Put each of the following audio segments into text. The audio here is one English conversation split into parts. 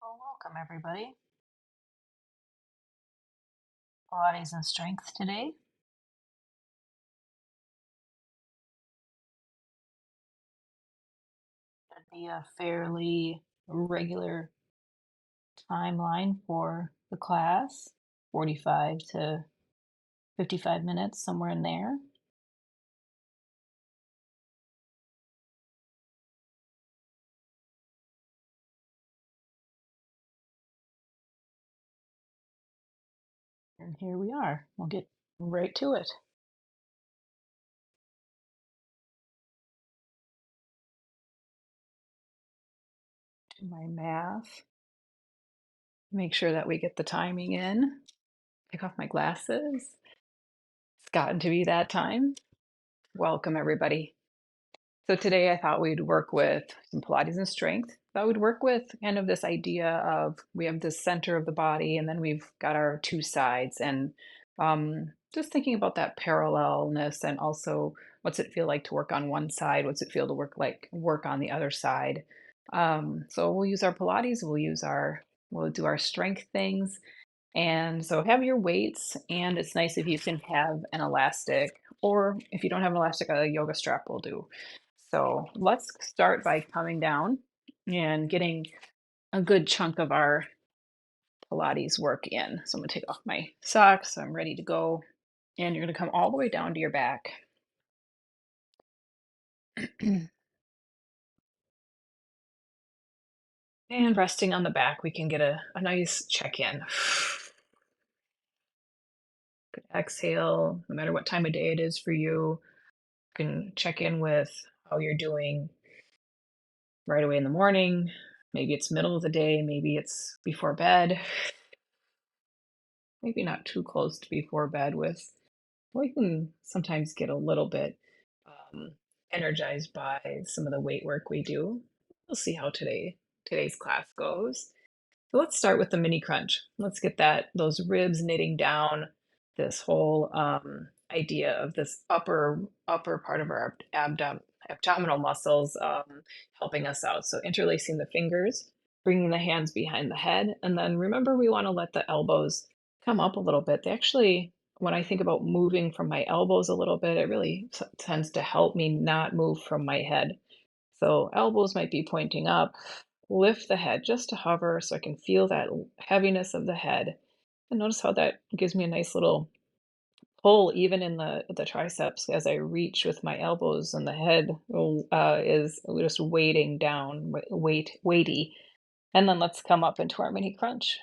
Well, welcome everybody. Pilates and Strength today. Should be a fairly regular timeline for the class, 45 to 55 minutes, somewhere in there. And here we are. We'll get right to it. Do my math. Make sure that we get the timing in. Take off my glasses. It's gotten to be that time. Welcome everybody. So today I thought we'd work with some Pilates and Strength. Thought we'd work with kind of this idea of we have the center of the body and then we've got our two sides and just thinking about that parallelness and also what's it feel like to work on one side? What's it feel to work on the other side? So we'll use our Pilates, we'll do our strength things. And so have your weights, and it's nice if you can have an elastic, or if you don't have an elastic, a yoga strap will do. So let's start by coming down and getting a good chunk of our Pilates work in. So I'm gonna take off my socks, so I'm ready to go. And you're gonna come all the way down to your back. And resting on the back, we can get a nice check in. Exhale, no matter what time of day it is for you. You can check in with how you're doing right away in the morning. Maybe it's middle of the day, maybe it's before bed. Maybe not too close to before bed with we can sometimes get a little bit um, energized by some of the weight work we do. We'll see how today's class goes. So let's start with the mini crunch. Let's get those ribs knitting down, this whole idea of this upper part of our abdominal muscles helping us out. So interlacing the fingers, bringing the hands behind the head, and then remember we want to let the elbows come up a little bit. They actually, when I think about moving from my elbows a little bit, it really tends to help me not move from my head. So elbows might be pointing up. Lift the head just to hover so I can feel that heaviness of the head. And notice how that gives me a nice little pull even in the triceps as I reach with my elbows, and the head is just weighting down, weighty. And then let's come up into our mini crunch.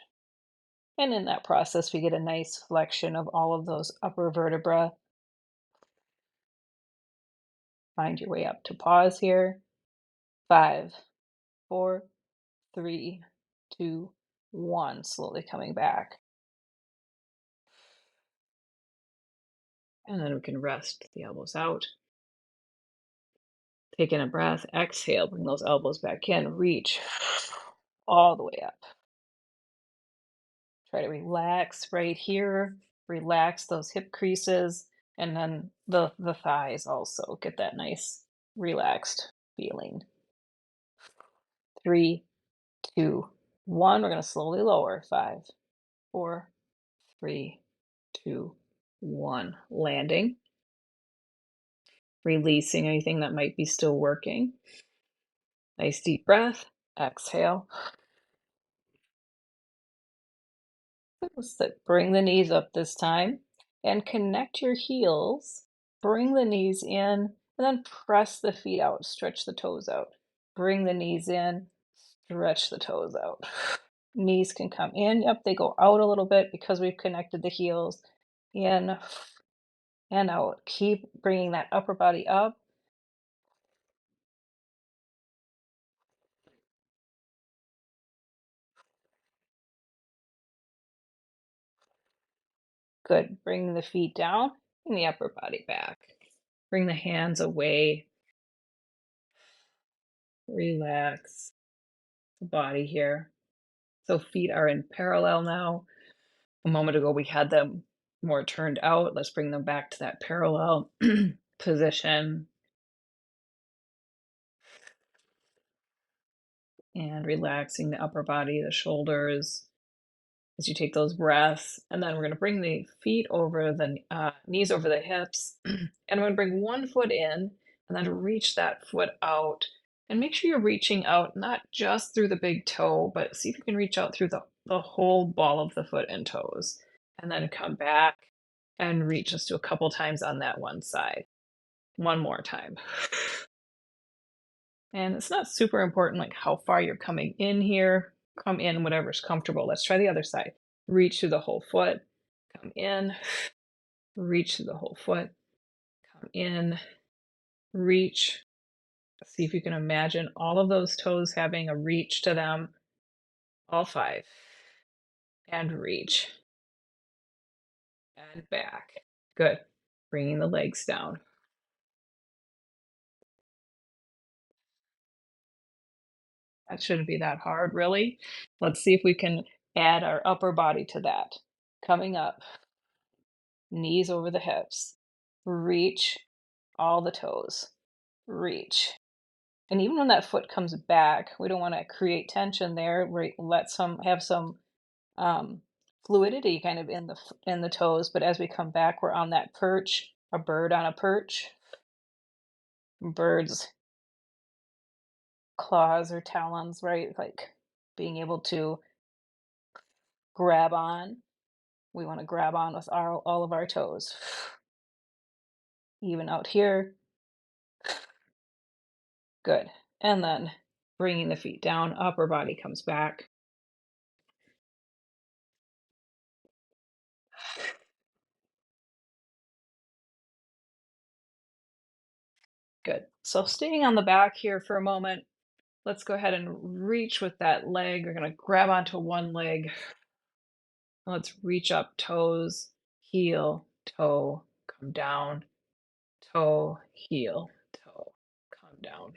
And in that process, we get a nice flexion of all of those upper vertebrae. Find your way up to pause here. 5, 4, 3, 2, 1. Slowly coming back. And then we can rest the elbows out. Take in a breath, exhale, bring those elbows back in, reach all the way up. Try to relax right here, relax those hip creases, and then the thighs also. Get that nice relaxed feeling. 3, 2, 1. We're going to slowly lower. 5, 4, 3, 2, 1. Landing. Releasing anything that might be still working. Nice deep breath. Exhale. Sit. Bring the knees up this time and connect your heels. Bring the knees in and then press the feet out. Stretch the toes out. Bring the knees in. Stretch the toes out. Knees can come in. Yep, they go out a little bit because we've connected the heels. In and out. Keep bringing that upper body up. Good. Bring the feet down and the upper body back. Bring the hands away. Relax the body here. So feet are in parallel now. A moment ago, we had them more turned out. Let's bring them back to that parallel position. and relaxing the upper body, the shoulders as you take those breaths. And then we're going to bring the feet over the knees over the hips. And I'm going to bring one foot in and then reach that foot out. And make sure you're reaching out not just through the big toe, but see if you can reach out through the whole ball of the foot and toes. And then come back and reach just do a couple times on that one side. One more time. And it's not super important like how far you're coming in here. Come in whatever's comfortable. Let's try the other side. Reach through the whole foot. Come in. Reach through the whole foot. Come in. Reach. See if you can imagine all of those toes having a reach to them. All five. And reach. And back. Good. Bringing the legs down. That shouldn't be that hard, really. Let's see if we can add our upper body to that. Coming up. Knees over the hips. Reach all the toes. Reach. And even when that foot comes back, we don't want to create tension there. We let some have some fluidity kind of in the toes. But as we come back, we're on that perch, a bird on a perch. Birds' claws or talons, right? Like being able to grab on. We want to grab on with all of our toes. Even out here. Good. And then bringing the feet down, upper body comes back. Good. So staying on the back here for a moment, let's go ahead and reach with that leg. We're going to grab onto one leg. Let's reach up, toes, heel, toe, come down, toe, heel, toe, come down.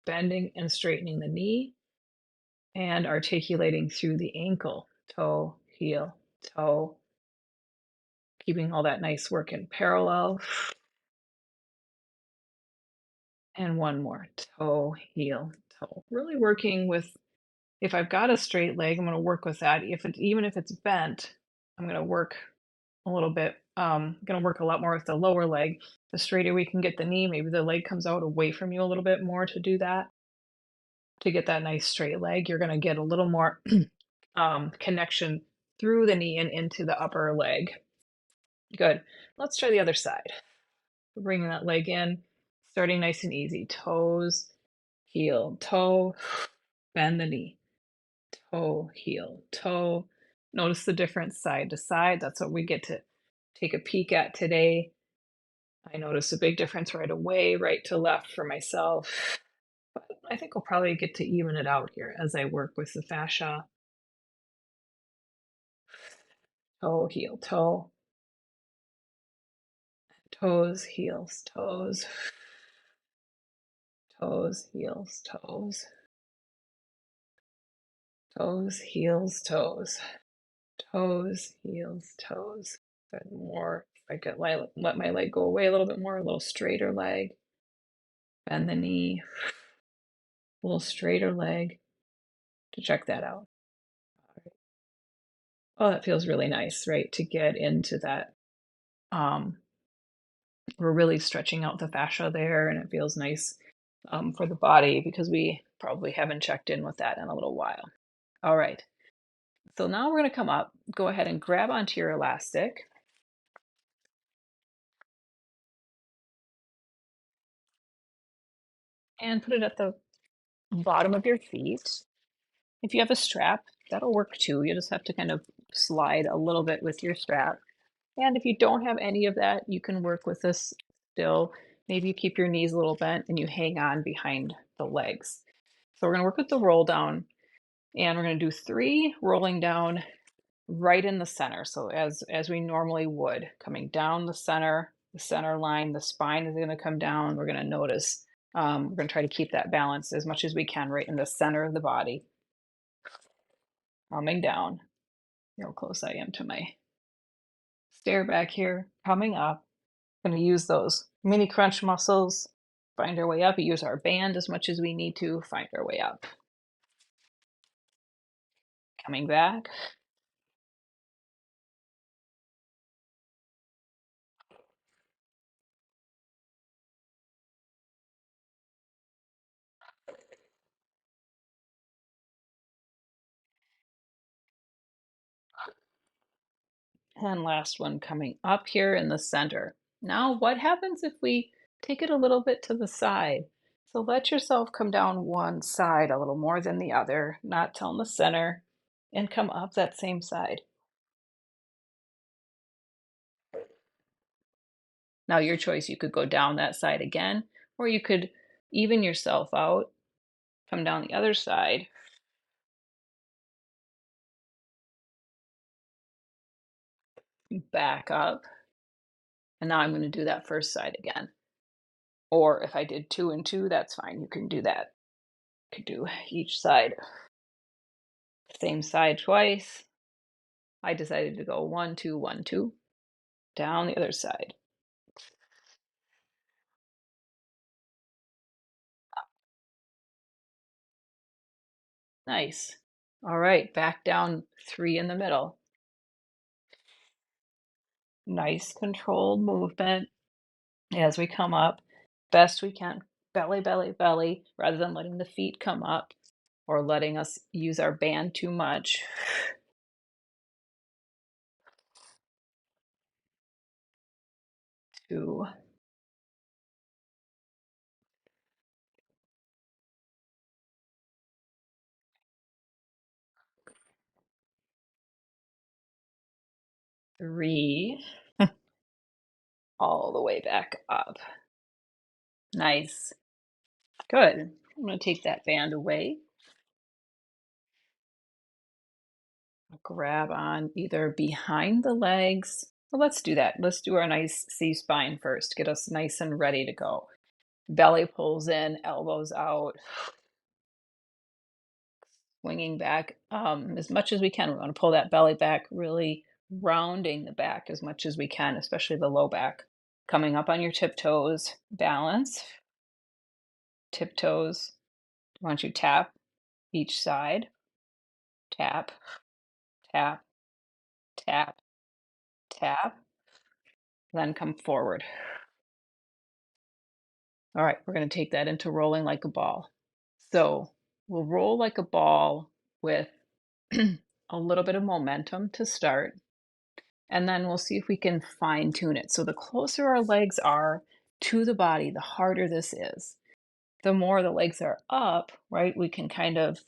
Bending and straightening the knee and articulating through the ankle, toe, heel, toe. Keeping all that nice work in parallel. And one more, toe, heel, toe. Really working with, if I've got a straight leg, I'm going to work with that. Even if it's bent, I'm going to work a little bit. Going to work a lot more with the lower leg. The straighter we can get the knee, maybe the leg comes out away from you a little bit more to do that. To get that nice straight leg, you're going to get a little more connection through the knee and into the upper leg. Good. Let's try the other side. Bringing that leg in, starting nice and easy. Toes, heel, toe, bend the knee. Toe, heel, toe. Notice the difference side to side. That's what we get to take a peek at today. I notice a big difference right away, right to left for myself. But I think we'll probably get to even it out here as I work with the fascia. Toe, heel, toe. Toes, heels, toes. Toes, heels, toes. Toes, heels, toes. Toes, heels, toes. Good. More. If I could let my leg go away a little bit more, a little straighter leg. Bend the knee. A little straighter leg to check that out. Oh, that feels really nice, right? To get into that. We're really stretching out the fascia there, and it feels nice for the body because we probably haven't checked in with that in a little while. All right. So now we're going to come up, go ahead and grab onto your elastic. And put it at the bottom of your feet. If you have a strap, that'll work too. You just have to kind of slide a little bit with your strap. And if you don't have any of that, you can work with this still. Maybe you keep your knees a little bent and you hang on behind the legs. So we're going to work with the roll down, and we're going to do 3 rolling down right in the center. So as we normally would, coming down the center line, the spine is going to come down. We're going to notice, we're going to try to keep that balance as much as we can right in the center of the body. Coming down. See how close I am to my stair back here. Coming up. Going to use those mini crunch muscles. Find our way up. We use our band as much as we need to find our way up. Coming back. And last one coming up here in the center. Now, what happens if we take it a little bit to the side? So let yourself come down one side a little more than the other, not tell the center, and come up that same side. Now, your choice, you could go down that side again, or you could even yourself out, come down the other side, back up, and now I'm going to do that first side again. Or if I did two and two, that's fine. You can do that. You could do each side, same side twice. I decided to go 1, 2, 1, 2, down the other side. Nice. All right, back down 3 in the middle. Nice controlled movement as we come up, best we can. Belly, belly, belly, rather than letting the feet come up or letting us use our band too much. 2, 3, all the way back up. Nice. Good. I'm going to take that band away. Grab on either behind the legs. Well, let's do that. Let's do our nice C spine first. Get us nice and ready to go. Belly pulls in, elbows out, swinging back as much as we can. We want to pull that belly back, really rounding the back as much as we can, especially the low back. Coming up on your tiptoes, balance, tiptoes. Why don't you tap each side? Tap, tap, tap, tap, then come forward. All right, we're going to take that into rolling like a ball. So we'll roll like a ball with a little bit of momentum to start, and then we'll see if we can fine tune it. So the closer our legs are to the body, the harder this is. The more the legs are up, right? We can kind of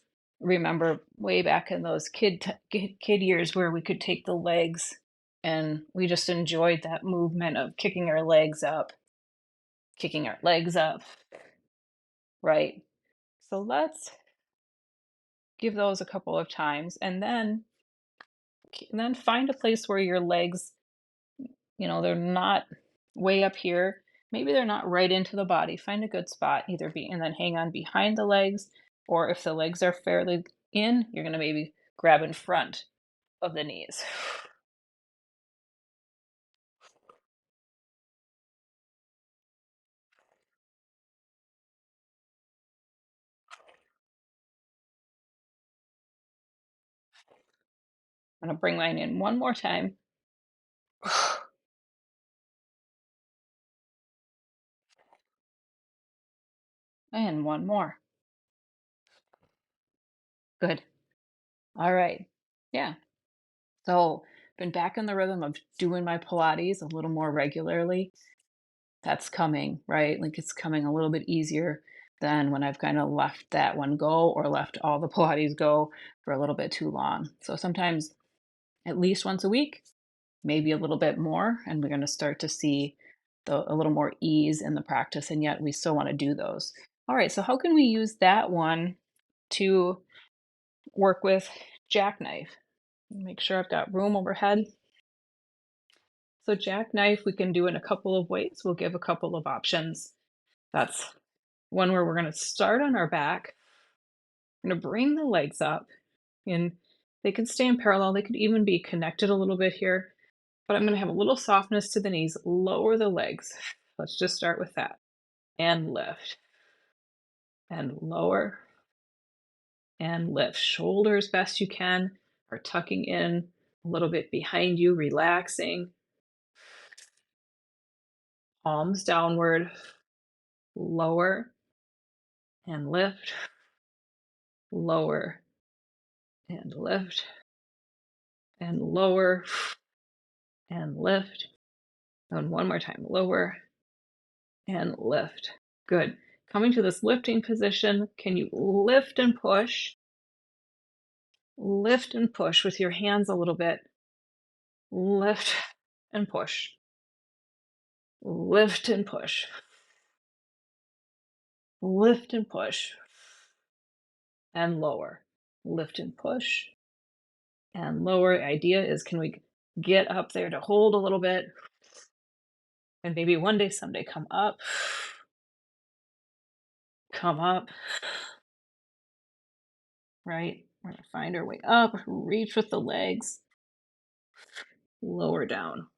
remember way back in those kid years where we could take the legs and we just enjoyed that movement of kicking our legs up, right? So let's give those a couple of times and then find a place where your legs, they're not way up here. Maybe they're not right into the body. Find a good spot, and then hang on behind the legs, or if the legs are fairly in, you're going to maybe grab in front of the knees. I'm going to bring mine in one more time. And one more. Good. All right. Yeah. So, been back in the rhythm of doing my Pilates a little more regularly. That's coming, right? Like it's coming a little bit easier than when I've kind of left that one go or left all the Pilates go for a little bit too long. So sometimes at least once a week, maybe a little bit more, and we're going to start to see a little more ease in the practice, and yet we still want to do those. All right, so how can we use that one to work with jackknife? Make sure I've got room overhead. So jackknife we can do in a couple of ways. We'll give a couple of options. That's one where we're going to start on our back. We're going to bring the legs up, and they can stay in parallel. They could even be connected a little bit here, but I'm going to have a little softness to the knees. Lower the legs. Let's just start with that. And lift. And lower. And lift. Shoulders best you can. are tucking in a little bit behind you, relaxing. Palms downward, lower and lift, lower and lift, and lower and lift. And one more time, lower and lift. Good. Coming to this lifting position, can you lift and push? Lift and push with your hands a little bit. Lift and push. Lift and push. Lift and push. And lower. Lift and push and lower. Idea is, can we get up there to hold a little bit? And maybe one day, someday, come up. Come up. Right? We're going to find our way up. Reach with the legs. Lower down.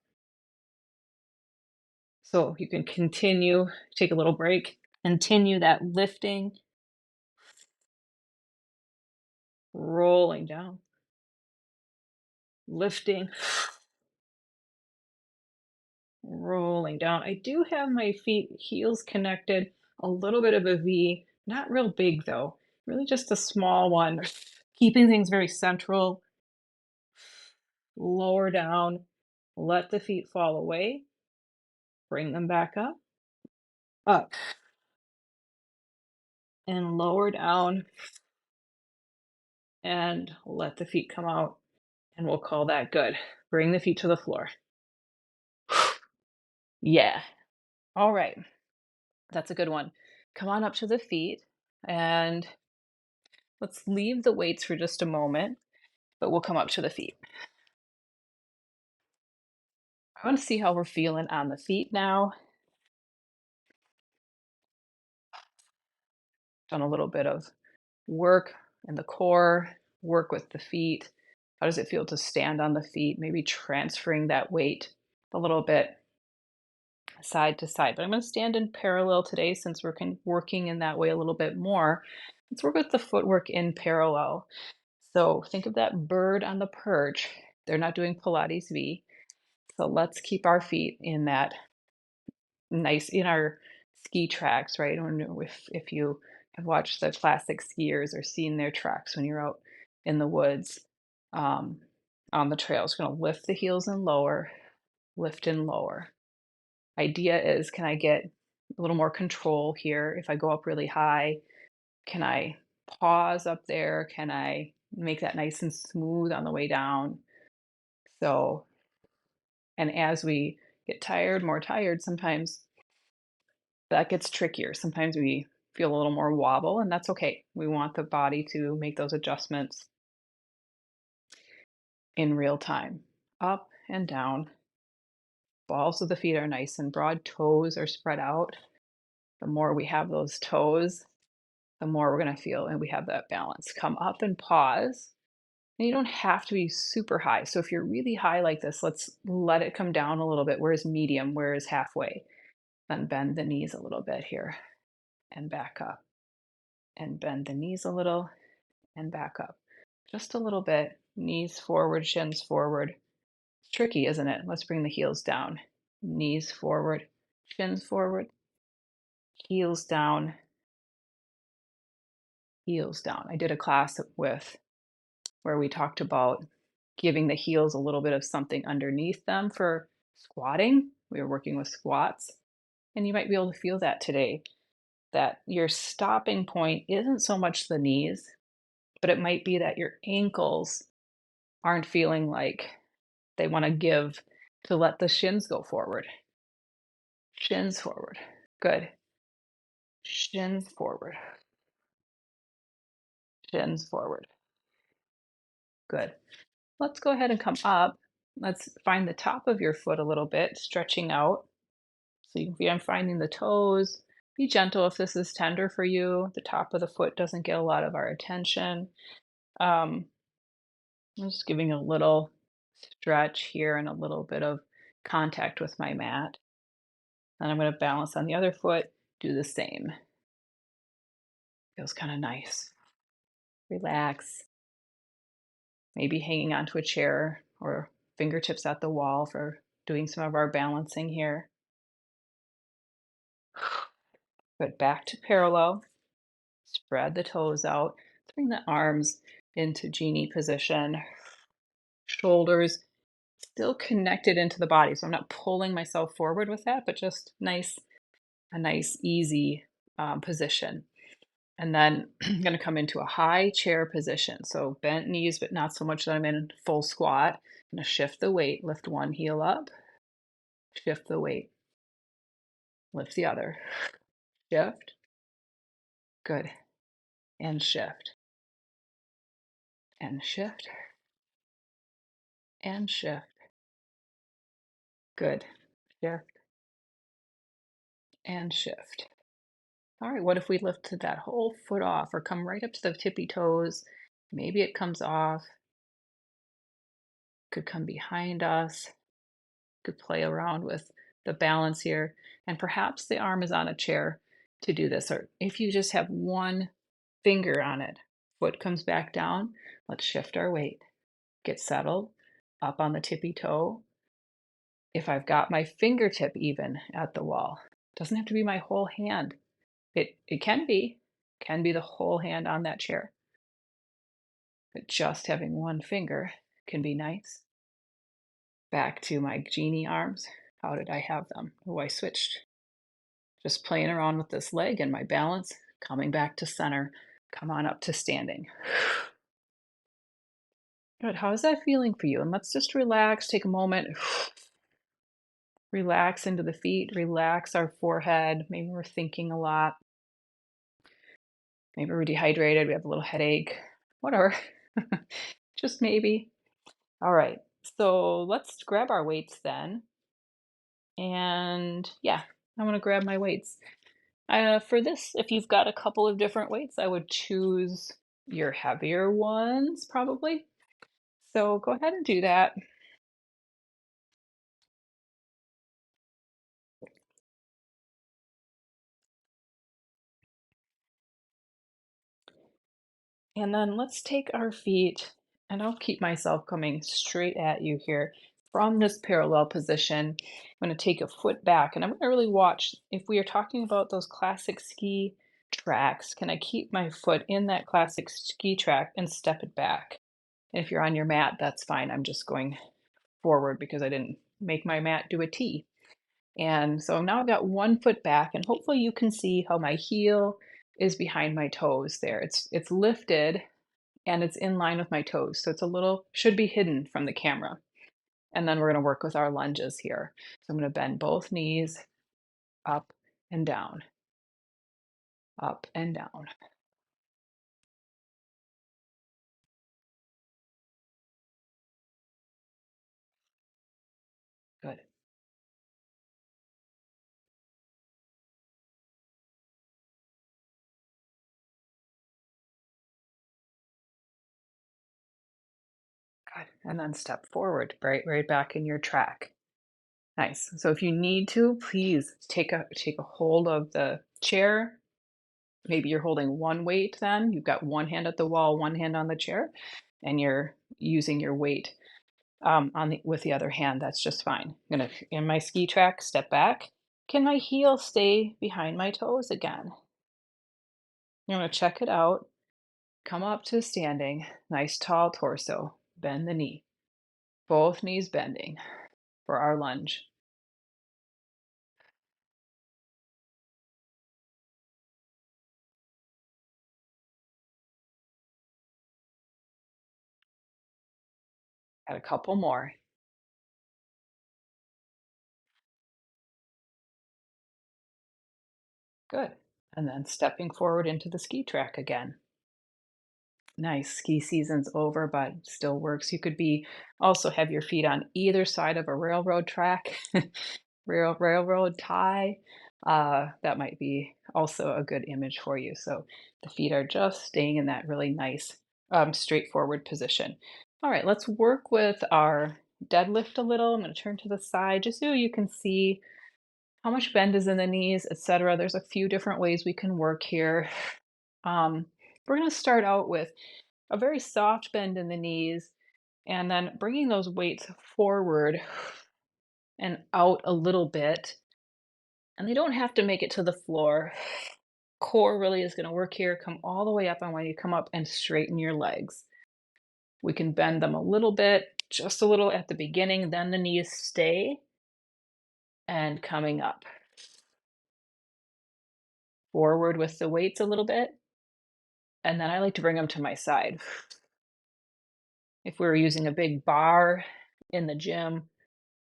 So you can continue, take a little break, continue that lifting, rolling down, lifting, rolling down. I do have my feet, heels connected, a little bit of a V, not real big though, really just a small one, keeping things very central. Lower down, let the feet fall away, bring them back up, and lower down, and let the feet come out, and we'll call that good. Bring the feet to the floor. Yeah. All right. That's a good one. Come on up to the feet and let's leave the weights for just a moment, but we'll come up to the feet. I want to see how we're feeling on the feet now. Done a little bit of work in the core, work with the feet. How does it feel to stand on the feet? Maybe transferring that weight a little bit side to side. But I'm going to stand in parallel today since we're working in that way a little bit more. Let's work with the footwork in parallel. So think of that bird on the perch. They're not doing Pilates V. So let's keep our feet in that nice, in our ski tracks, right? If you have watched the classic skiers or seen their tracks when you're out in the woods, um, on the trails, going to lift the heels and lower, lift and lower. Idea is, can I get a little more control here? If I go up really high, can I pause up there? Can I make that nice and smooth on the way down? So, and as we get tired, more tired, sometimes that gets trickier. Sometimes we feel a little more wobble, and that's okay. We want the body to make those adjustments in real time. Up and down. Balls of the feet are nice and broad. Toes are spread out. The more we have those toes, the more we're going to feel, and we have that balance. Come up and pause. And you don't have to be super high. So if you're really high like this, let's let it come down a little bit. Where is medium? Where is halfway? Then bend the knees a little bit here and back up. And bend the knees a little and back up. Just a little bit. Knees forward, shins forward. It's tricky, isn't it? Let's bring the heels down. Knees forward, shins forward, heels down, heels down. I did a class with where we talked about giving the heels a little bit of something underneath them for squatting. We were working with squats, and you might be able to feel that today, that your stopping point isn't so much the knees, but it might be that your ankles aren't feeling like they want to give, to let the shins go forward. Shins forward. Good. Shins forward. Shins forward. Good. Let's go ahead and come up. Let's find the top of your foot a little bit, stretching out. So you can be, I'm finding the toes. Be gentle if this is tender for you. The top of the foot doesn't get a lot of our attention. I'm just giving a little stretch here and a little bit of contact with my mat. And I'm going to balance on the other foot, do the same. Feels kind of nice. Relax. maybe hanging onto a chair or fingertips at the wall for doing some of our balancing here. Good, back to parallel. Spread the toes out. Let's bring the arms into genie position. Shoulders still connected into the body. So I'm not pulling myself forward with that, but just a nice, easy position. And then I'm going to come into a high chair position. So bent knees, but not so much that I'm in full squat. I'm going to shift the weight, lift one heel up, shift the weight, lift the other, shift, good, and shift, and shift, and shift, good, shift, and shift. All right, what if we lifted that whole foot off or come right up to the tippy toes? Maybe it comes off, could come behind us, could play around with the balance here. And perhaps the arm is on a chair to do this. Or if you just have one finger on it, foot comes back down, let's shift our weight, get settled, up on the tippy toe. If I've got my fingertip even at the wall, doesn't have to be my whole hand. It can be the whole hand on that chair. But just having one finger can be nice. Back to my genie arms. How did I have them? Oh, I switched. Just playing around with this leg and my balance, coming back to center. Come on up to standing. Good. How is that feeling for you? And let's just relax, take a moment. Relax into the feet, relax our forehead. Maybe we're thinking a lot. Maybe we're dehydrated, we have a little headache, whatever. Just maybe. All right. So let's grab our weights then. And yeah, I'm going to grab my weights. For this, if you've got a couple of different weights, I would choose your heavier ones probably. So go ahead and do that. And then let's take our feet, and I'll keep myself coming straight at you here from this parallel position. I'm going to take a foot back, and I'm going to really watch if we are talking about those classic ski tracks. Can I keep my foot in that classic ski track and step it back? And if you're on your mat, that's fine. I'm just going forward because I didn't make my mat do a T. And so now I've got one foot back, and hopefully you can see how my heel is behind my toes there. It's lifted and it's in line with my toes. So it's a little, should be hidden from the camera. And then we're going to work with our lunges here. So I'm going to bend both knees up and down, up and down. Good. Good. And then step forward, right back in your track. Nice. So if you need to, please take a hold of the chair. Maybe you're holding one weight then. You've got one hand at the wall, one hand on the chair, and you're using your weight with the other hand. That's just fine. I'm gonna, in my ski track, step back. Can my heel stay behind my toes again? I'm gonna check it out. Come up to standing. Nice tall torso. Bend the knee. Both knees bending for our lunge. Got a couple more. Good. And then stepping forward into the ski track again. Nice. Ski season's over, but still works. You could be also have your feet on either side of a railroad track, railroad tie. That might be also a good image for you. So the feet are just staying in that really nice, straightforward position. All right, let's work with our deadlift a little. I'm going to turn to the side just so you can see how much bend is in the knees, etc. There's a few different ways we can work here. Um, we're going to start out with a very soft bend in the knees, And then bringing those weights forward and out a little bit. And they don't have to make it to the floor. Core really is going to work here. Come all the way up. I want you to come up and straighten your legs. We can bend them a little bit, just a little at the beginning, then the knees stay and coming up. Forward with the weights a little bit. And then I like to bring them to my side. If we were using a big bar in the gym,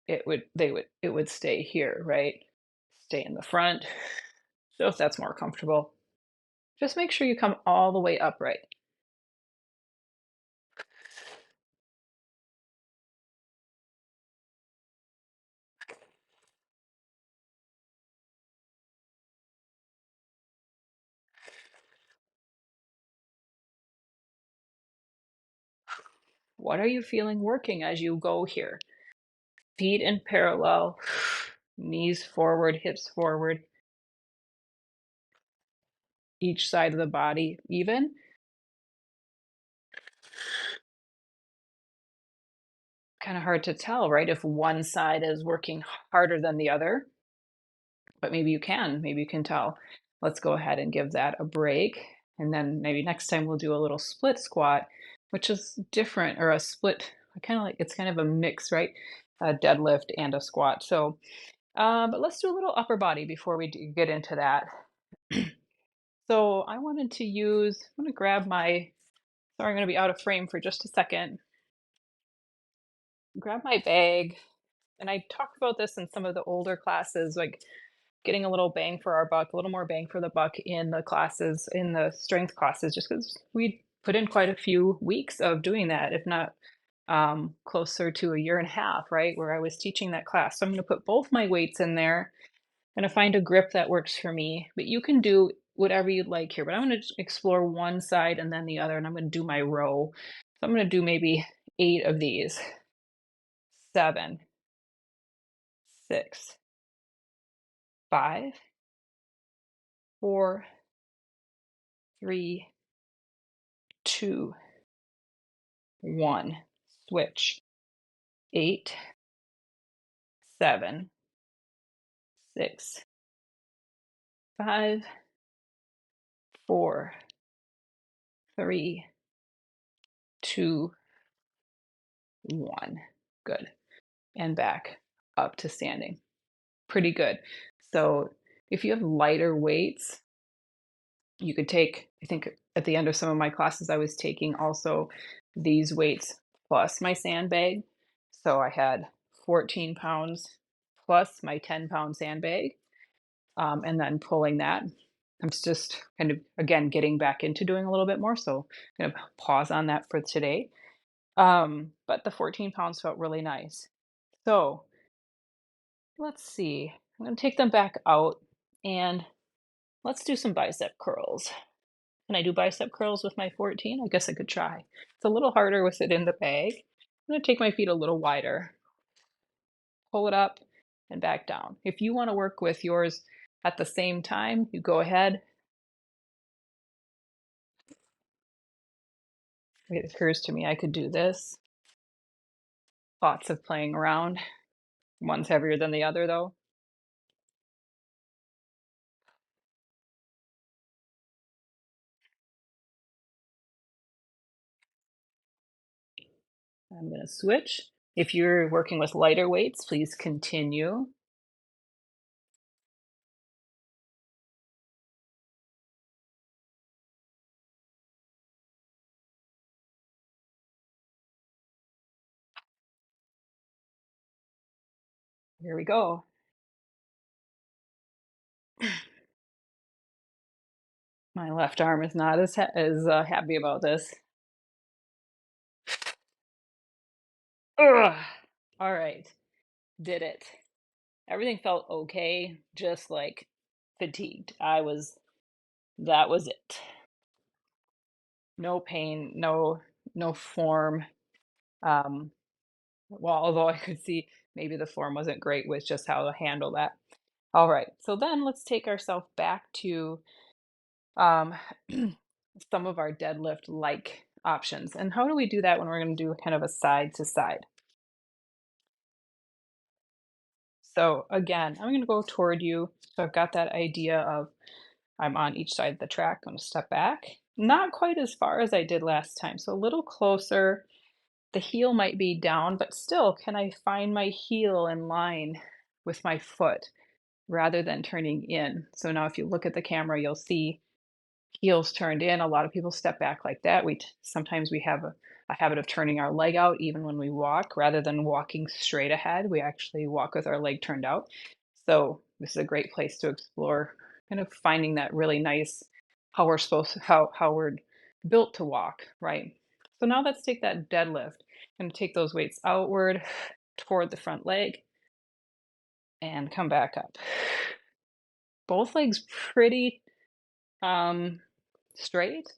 it would stay here, right? Stay in the front. So if that's more comfortable, just make sure you come all the way upright. What are you feeling working as you go here? Feet in parallel, knees forward, hips forward, each side of the body even. Kind of hard to tell, right? If one side is working harder than the other, but maybe you can tell. Let's go ahead and give that a break. And then maybe next time we'll do a little split squat, which is different, or a split, kind of like it's kind of a mix, right? A deadlift and a squat. So, but let's do a little upper body before we get into that. So I wanted to use, I'm going to grab my, sorry, I'm going to be out of frame for just a second. Grab my bag. And I talked about this in some of the older classes, like getting a little bang for our buck, a little more bang for the buck in the classes, in the strength classes, just because we put in quite a few weeks of doing that, if not closer to a year and a half, right, where I was teaching that class. So I'm going to put both my weights in there. I'm going to find a grip that works for me, but you can do whatever you'd like here. But I'm going to explore one side and then the other, and I'm going to do my row. So I'm going to do maybe 8 of these. 7, 6, 5, 4, 3, 2, 1. Switch. 8, 7, 6, 5, 4, 3, 2, 1. Good. And back up to standing. Pretty good. So if you have lighter weights, you could take, I think at the end of some of my classes, I was taking also these weights plus my sandbag. So I had 14 pounds plus my 10-pound sandbag, and then pulling that. I'm just kind of, again, getting back into doing a little bit more. So I'm going to pause on that for today. But the 14 pounds felt really nice. So let's see. I'm going to take them back out and let's do some bicep curls. Can I do bicep curls with my 14? I guess I could try. It's a little harder with it in the bag. I'm going to take my feet a little wider, pull it up and back down. If you want to work with yours at the same time, you go ahead. It occurs to me I could do this. Lots of playing around. One's heavier than the other, though. I'm going to switch. If you're working with lighter weights, please continue. Here we go. My left arm is not as happy about this. Ugh. All right, did it. Everything felt okay, just like fatigued. That was it. No pain, no form. Um, well, although I could see maybe the form wasn't great with just how to handle that. All right, so then let's take ourselves back to um, some of our deadlift like options. And how do we do that when we're going to do kind of a side to side? So again, I'm going to go toward you. So I've got that idea of I'm on each side of the track. I'm going to step back. Not quite as far as I did last time. So a little closer. The heel might be down, but still, can I find my heel in line with my foot rather than turning in? So now if you look at the camera, you'll see heels turned in. A lot of people step back like that. Sometimes we have a habit of turning our leg out even when we walk rather than walking straight ahead. We actually walk with our leg turned out. So this is a great place to explore kind of finding that really nice how we're built to walk, right? So now let's take that deadlift and take those weights outward toward the front leg and come back up. Both legs pretty um straight.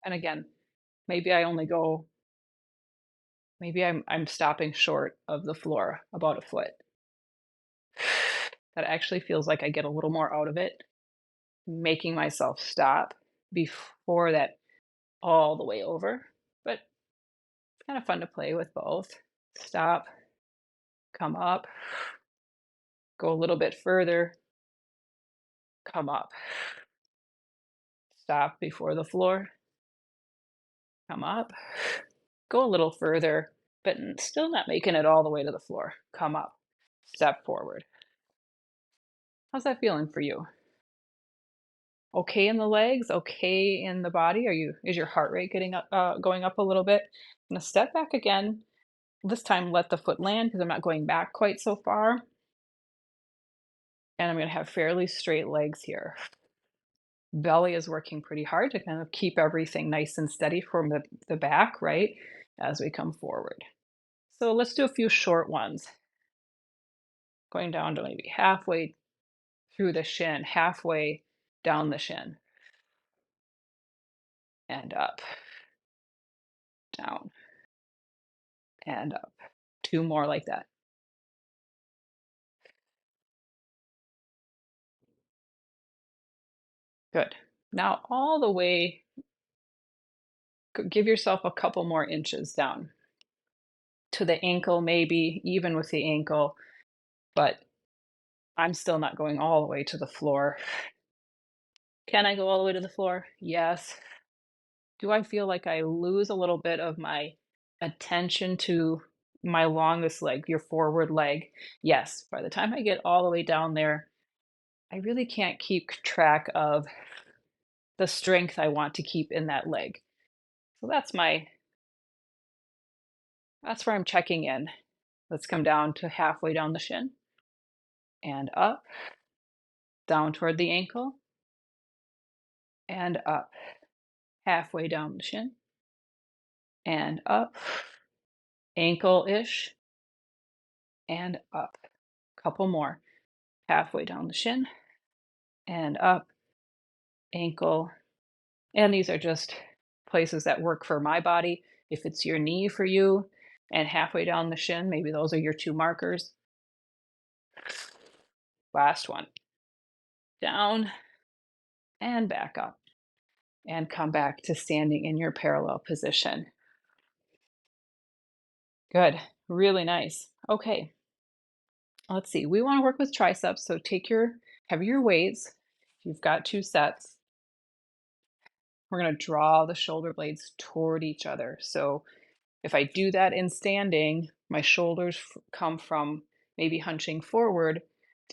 And again, maybe I only go maybe I'm stopping short of the floor about a foot. That actually feels like I get a little more out of it, making myself stop before that all the way over. But it's kind of fun to play with both. Stop, come up, go a little bit further, come up. Stop before the floor, come up, go a little further, but still not making it all the way to the floor. Come up, step forward. How's that feeling for you? Okay in the legs, okay in the body? Is your heart rate going up a little bit? I'm gonna step back again. This time let the foot land because I'm not going back quite so far. And I'm gonna have fairly straight legs here. Belly is working pretty hard to kind of keep everything nice and steady from the back, right? As we come forward. So let's do a few short ones. Going down to maybe halfway through the shin, halfway down the shin, and up, down, and up. Two more like that. Good. Now all the way, give yourself a couple more inches down to the ankle, maybe even with the ankle, but I'm still not going all the way to the floor. Can I go all the way to the floor? Yes. Do I feel like I lose a little bit of my attention to my longest leg, your forward leg? Yes. By the time I get all the way down there, I really can't keep track of the strength I want to keep in that leg. So that's where I'm checking in. Let's come down to halfway down the shin and up, down toward the ankle and up, halfway down the shin and up, ankle-ish and up. Couple more. Halfway down the shin and up, ankle. And these are just places that work for my body. If it's your knee for you and halfway down the shin, maybe those are your two markers. Last one. Down and back up. And come back to standing in your parallel position. Good. Really nice. Okay. Let's see. We want to work with triceps. So have your weights. You've got two sets. We're going to draw the shoulder blades toward each other. So if I do that in standing, my shoulders come from maybe hunching forward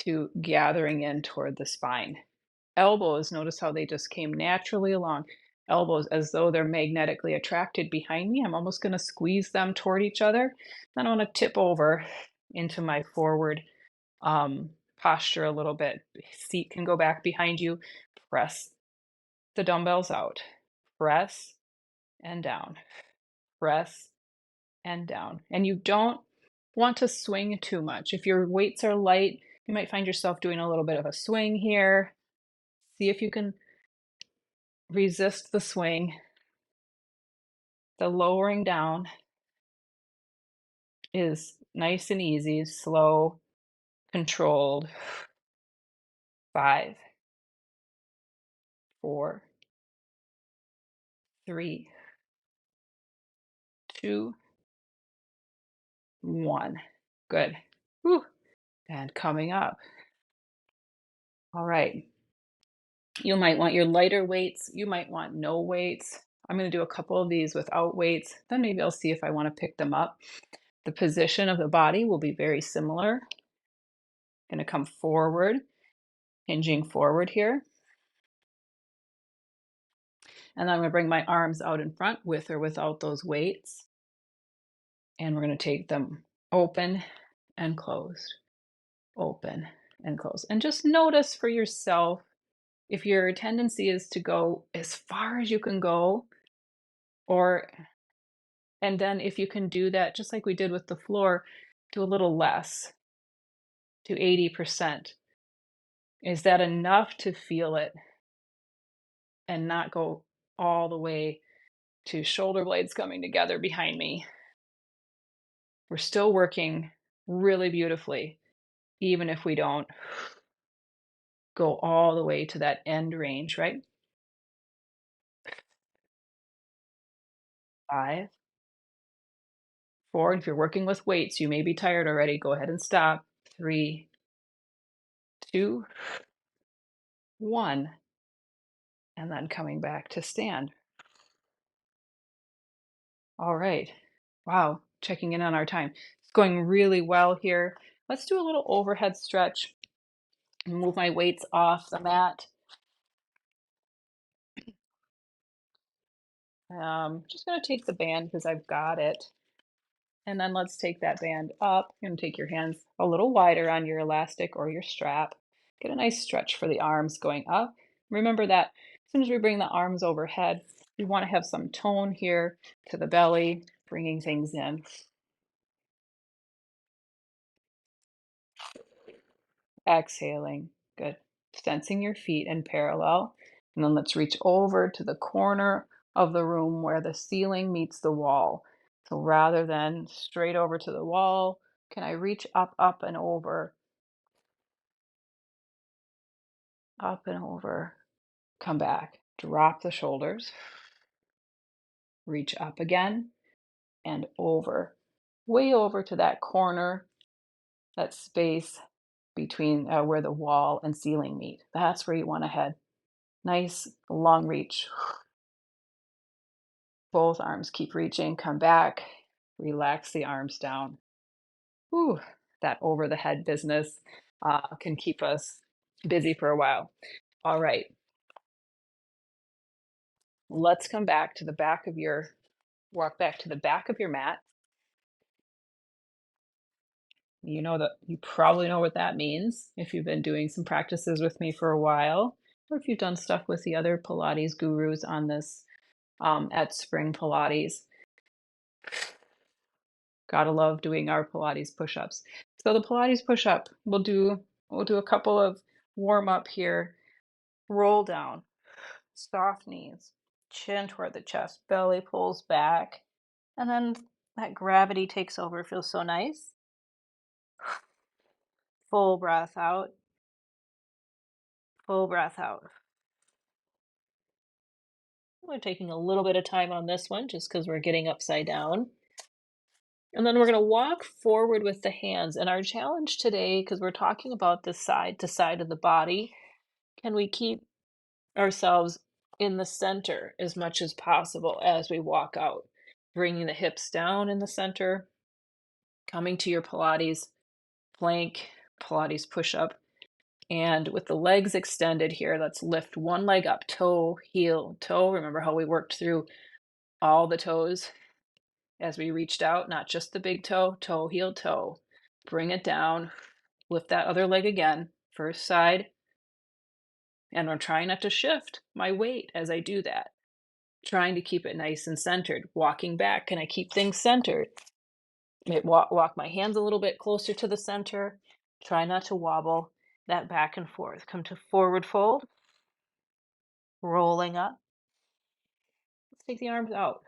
to gathering in toward the spine. Elbows, notice how they just came naturally along. Elbows as though they're magnetically attracted behind me. I'm almost going to squeeze them toward each other. Then I want to tip over into my forward posture a little bit. Seat can go back behind you. Press the dumbbells out. Press and down. Press and down. And you don't want to swing too much. If your weights are light, you might find yourself doing a little bit of a swing here. See if you can resist the swing. The lowering down is nice and easy, slow, controlled. 5, 4, 3, 2, 1. Good. Whew. And coming up. All right. You might want your lighter weights. You might want no weights. I'm going to do a couple of these without weights. Then maybe I'll see if I want to pick them up. The position of the body will be very similar. Going to come forward, hinging forward here. And then I'm going to bring my arms out in front with or without those weights. And we're going to take them open and closed, open and closed. And just notice for yourself if your tendency is to go as far as you can go, or and then if you can do that, just like we did with the floor, do a little less to 80%. Is that enough to feel it and not go all the way to shoulder blades coming together behind me? We're still working really beautifully, even if we don't go all the way to that end range, right? 5, 4, and if you're working with weights, you may be tired already. Go ahead and stop. 3, 2, 1, and then coming back to stand. All right. Wow, checking in on our time. It's going really well here. Let's do a little overhead stretch. Move my weights off the mat. Just going to take the band because I've got it. And then let's take that band up. You're going to take your hands a little wider on your elastic or your strap. Get a nice stretch for the arms going up. Remember that as soon as we bring the arms overhead, we want to have some tone here to the belly, bringing things in. Exhaling. Good. Sensing your feet in parallel. And then let's reach over to the corner of the room where the ceiling meets the wall. So rather than straight over to the wall, can I reach up, and over, up and over, come back, drop the shoulders, reach up again and over, way over to that corner, that space between where the wall and ceiling meet. That's where you want to head. Nice long reach. Both arms keep reaching, come back, relax the arms down. Whew, that over the head business can keep us busy for a while. All right, let's come back to the back of your, walk back to the back of your mat. You know that you probably know what that means if you've been doing some practices with me for a while, or if you've done stuff with the other Pilates gurus on this at Spring Pilates. Gotta love doing our Pilates push-ups. So the Pilates push-up, we'll do a couple of warm up here. Roll down, soft knees, chin toward the chest, belly pulls back, and then that gravity takes over. Feels so nice. Full breath out, full breath out. We're taking a little bit of time on this one just because we're getting upside down. And then we're going to walk forward with the hands. And our challenge today, because we're talking about the side to side of the body, can we keep ourselves in the center as much as possible as we walk out? Bringing the hips down in the center, coming to your Pilates plank, Pilates push up. And with the legs extended here, let's lift one leg up, toe, heel, toe. Remember how we worked through all the toes as we reached out, not just the big toe, toe, heel, toe. Bring it down, lift that other leg again, first side. And I'm trying not to shift my weight as I do that. Trying to keep it nice and centered. Walking back, can I keep things centered? Walk my hands a little bit closer to the center. Try not to wobble that back and forth. Come to forward fold, rolling up. Let's take the arms out,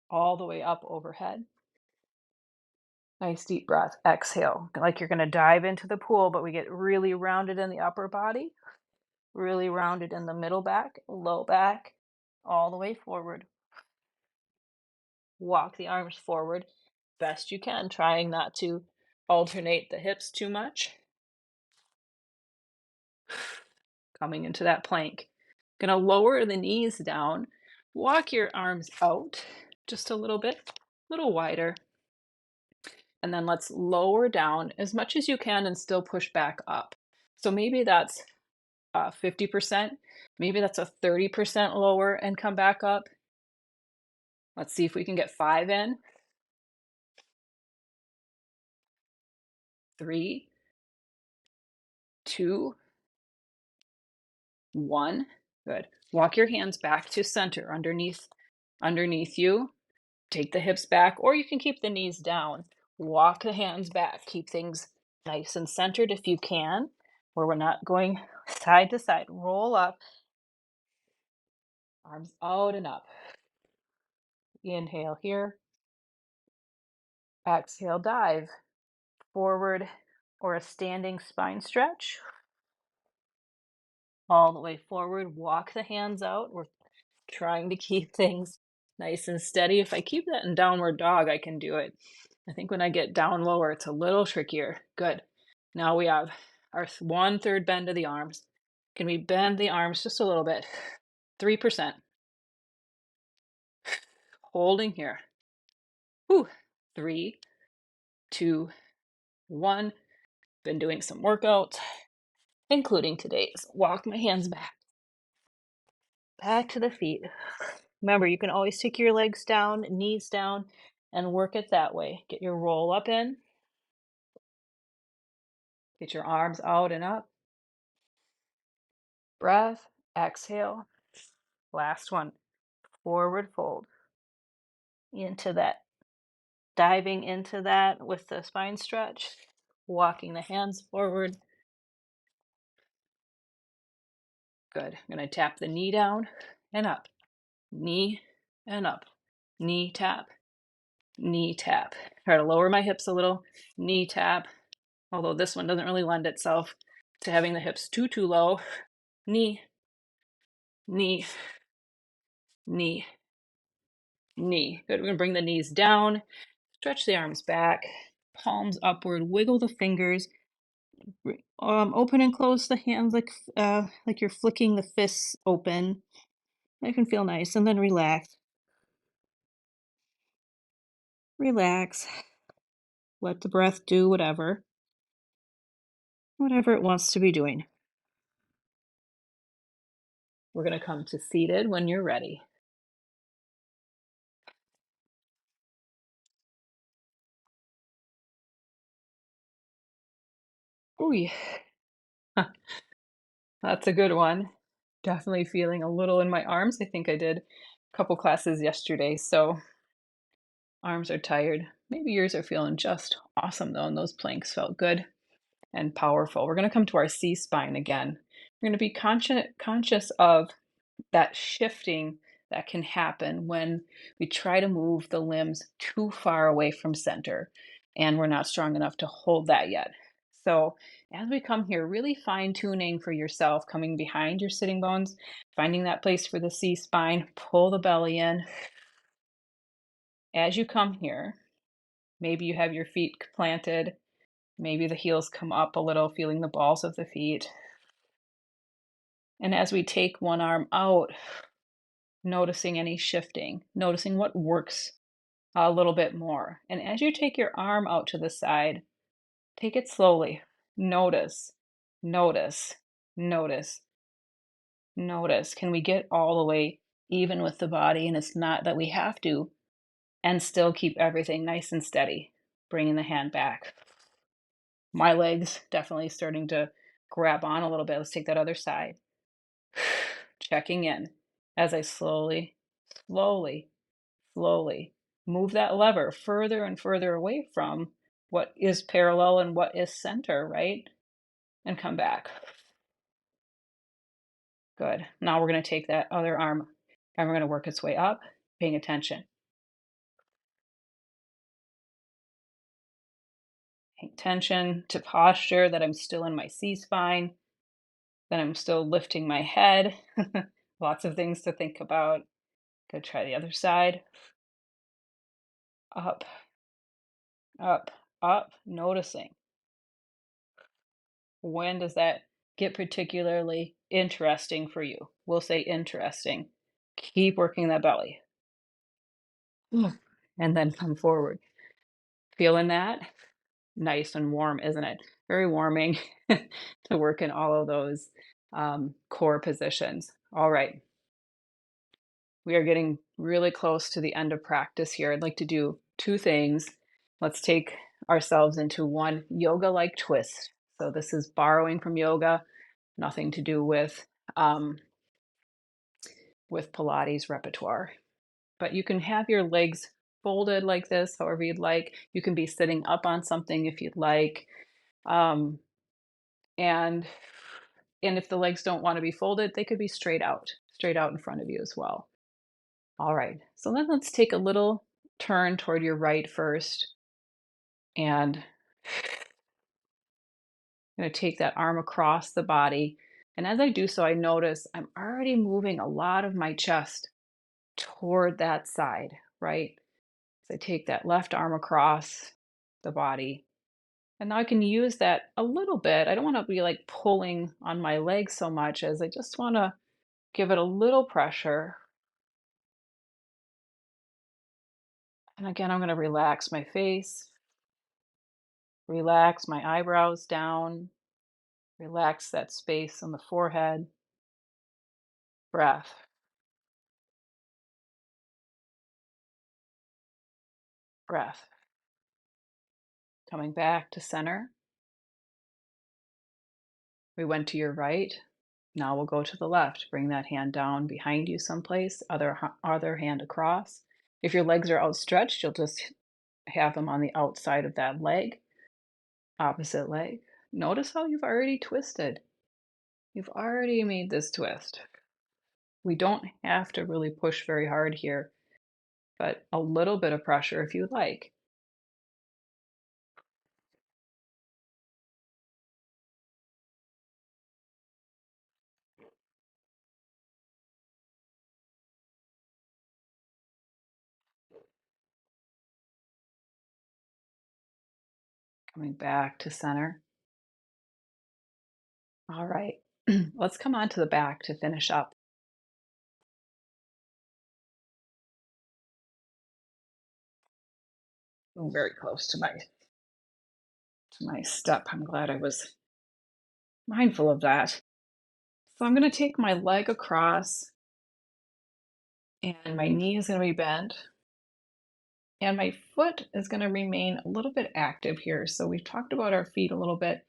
all the way up overhead. Nice deep breath. Exhale, like you're gonna dive into the pool, but we get really rounded in the upper body, really rounded in the middle back, low back, all the way forward. Walk the arms forward best you can, trying not to alternate the hips too much. Coming into that plank. Gonna lower the knees down. Walk your arms out just a little wider. And then let's lower down as much as you can and still push back up. So maybe that's 50%. Maybe that's a 30% lower and come back up. Let's see if we can get 5 in. 3, 2, 1. Good. Walk your hands back to center underneath you. Take the hips back, or you can keep the knees down. Walk the hands back. Keep things nice and centered if you can, where we're not going side to side. Roll up, arms out and up. Inhale here. Exhale, dive forward or a standing spine stretch. All the way forward. Walk the hands out. We're trying to keep things nice and steady. If I keep that in downward dog, I can do it. I think when I get down lower, it's a little trickier. Good. Now we have our 1/3 bend of the arms. Can we bend the arms just a little bit? 3%. Holding here. Whew. 3, 2, 1. Been doing some workouts, including today's. Walk my hands back to the feet. Remember, you can always take your legs down, knees down, and work it that way. Get your roll up in. Get your arms out and up. Breath. Exhale. Last one. Forward fold. Into that. Diving into that with the spine stretch. Walking the hands forward. Good. I'm going to tap the knee down and up. Knee and up. Knee tap. Knee tap. Try to lower my hips a little. Knee tap. Although this one doesn't really lend itself to having the hips too low. Knee, knee, knee, knee. Good. We're going to bring the knees down. Stretch the arms back. Palms upward. Wiggle the fingers. Open and close the hands like you're flicking the fists open. That can feel nice. And then relax. Relax. Let the breath do whatever it wants to be doing. We're going to come to seated when you're ready. Ooh, yeah. That's a good one. Definitely feeling a little in my arms. I think I did a couple classes yesterday, so arms are tired. Maybe yours are feeling just awesome though, and those planks felt good and powerful. We're going to come to our C spine again. We're going to be conscious of that shifting that can happen when we try to move the limbs too far away from center and we're not strong enough to hold that yet. So as we come here, really fine tuning for yourself, coming behind your sitting bones, finding that place for the C spine, pull the belly in. As you come here, maybe you have your feet planted, maybe the heels come up a little, feeling the balls of the feet. And as we take one arm out, noticing any shifting, noticing what works a little bit more. And as you take your arm out to the side, take it slowly. Notice, notice, notice, notice. Can we get all the way even with the body? And it's not that we have to, and still keep everything nice and steady. Bringing the hand back. My legs definitely starting to grab on a little bit. Let's take that other side. Checking in as I slowly, slowly move that lever further and further away from what is parallel and what is center, right? And come back. Good. Now we're going to take that other arm and we're going to work its way up, paying attention. Pay attention to posture, that I'm still in my C-spine, that I'm still lifting my head. Lots of things to think about. Go try the other side. Up, up, up, noticing. When does that get particularly interesting for you? We'll say interesting. Keep working that belly. And then come forward. Feeling that? Nice and warm, isn't it? Very warming to work in all of those core positions. All right. We are getting really close to the end of practice here. I'd like to do two things. Let's take ourselves into one yoga-like twist. So this is borrowing from yoga, nothing to do um, with Pilates repertoire. But you can have your legs folded like this, however you'd like. You can be sitting up on something if you'd like. Um, and and if the legs don't want to be folded, they could be straight out in front of you as well. All right, so then let's take a little turn toward your right first. And I'm going to take that arm across the body. And as I do so, I notice I'm already moving a lot of my chest toward that side, right? So I take that left arm across the body. And now I can use that a little bit. I don't want to be like pulling on my legs so much as I just want to give it a little pressure. And again, I'm going to relax my face, relax my eyebrows down, relax that space on the forehead. Breath, breath. Coming back to center. We went to your right. Now we'll go to the left. Bring that hand down behind you someplace, other hand across. If your legs are outstretched, you'll just have them on the outside of that leg, opposite leg. Notice how you've already twisted. You've already made this twist. We don't have to really push very hard here, but a little bit of pressure if you like. Coming back to center. All right, let's come on to the back to finish up. I'm very close to my step. I'm glad I was mindful of that. So I'm going to take my leg across and my knee is going to be bent and my foot is going to remain a little bit active here. So we've talked about our feet a little bit,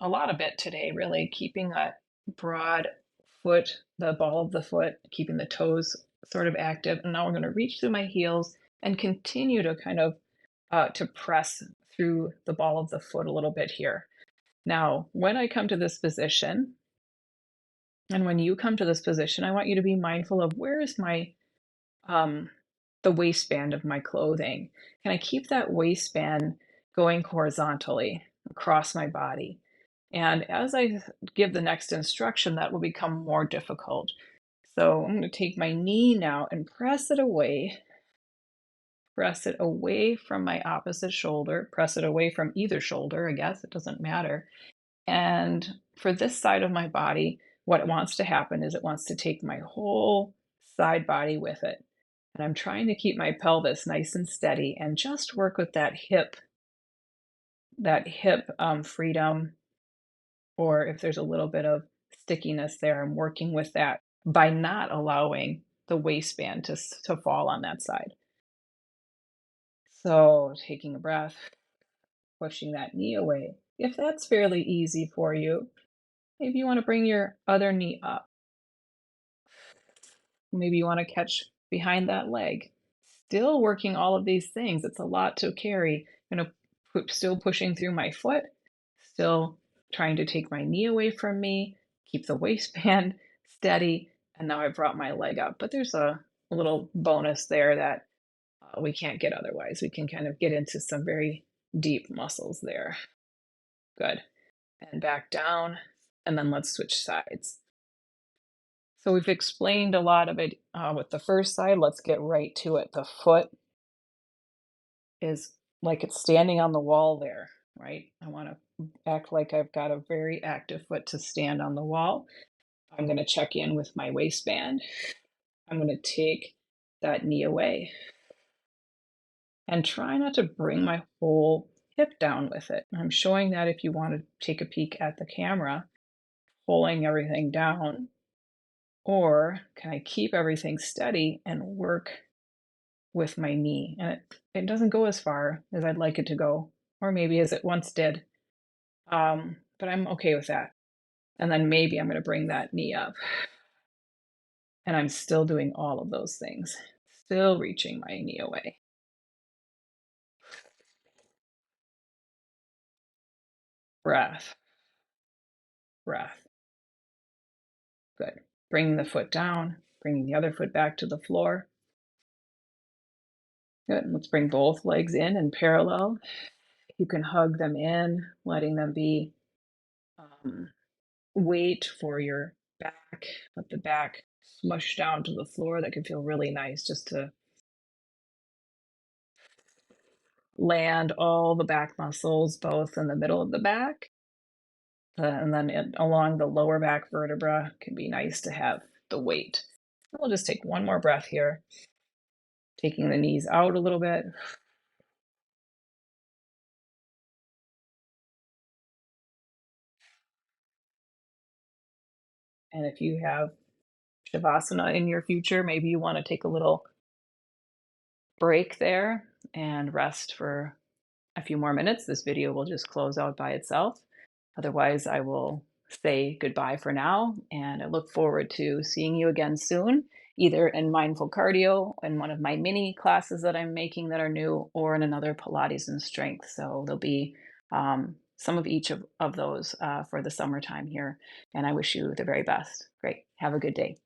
a lot of it today, really keeping that broad foot, the ball of the foot, keeping the toes sort of active. And now we're going to reach through my heels and continue to kind of to press through the ball of the foot a little bit here. Now, when I come to this position, and when you come to this position, I want you to be mindful of where is my um, the waistband of my clothing. Can I keep that waistband going horizontally across my body? And as I give the next instruction, that will become more difficult. So I'm going to take my knee now and press it away. Press it away from my opposite shoulder. Press it away from either shoulder, I guess. It doesn't matter. And for this side of my body, what it wants to happen is it wants to take my whole side body with it. And I'm trying to keep my pelvis nice and steady and just work with that hip freedom, or if there's a little bit of stickiness there, I'm working with that by not allowing the waistband to fall on that side. So taking a breath, pushing that knee away. If that's fairly easy for you, maybe you want to bring your other knee up. Maybe you want to catch behind that leg. Still working all of these things. It's a lot to carry. Still pushing through my foot, still trying to take my knee away from me, keep the waistband steady, and now I brought my leg up. But there's a little bonus there that we can't get otherwise. We can kind of get into some very deep muscles there. Good. And back down, and then let's switch sides. So we've explained a lot of it with the first side. Let's get right to it. The foot is like it's standing on the wall there, right? I want to act like I've got a very active foot to stand on the wall. I'm going to check in with my waistband. I'm going to take that knee away and try not to bring my whole hip down with it. I'm showing that if you want to take a peek at the camera, pulling everything down, or can I keep everything steady and work with my knee? And it doesn't go as far as I'd like it to go, or maybe as it once did. But I'm okay with that. And then maybe I'm going to bring that knee up. And I'm still doing all of those things, still reaching my knee away. Breath, breath. Good. Bringing the foot down, bringing the other foot back to the floor. Good. Let's bring both legs in parallel. You can hug them in, letting them be um, weight for your back. Let the back smush down to the floor. That can feel really nice just to land all the back muscles, both in the middle of the back and then along the lower back vertebra. Can be nice to have the weight. We'll just take one more breath here, taking the knees out a little bit. And if you have Shavasana in your future, maybe you want to take a little break there and rest for a few more minutes. This video will just close out by itself. Otherwise, I will say goodbye for now, and I look forward to seeing you again soon, either in mindful cardio, in one of my mini classes that I'm making that are new, or in another Pilates and Strength. So there'll be some of each of those for the summertime here, and I wish you the very best. Great. Have a good day.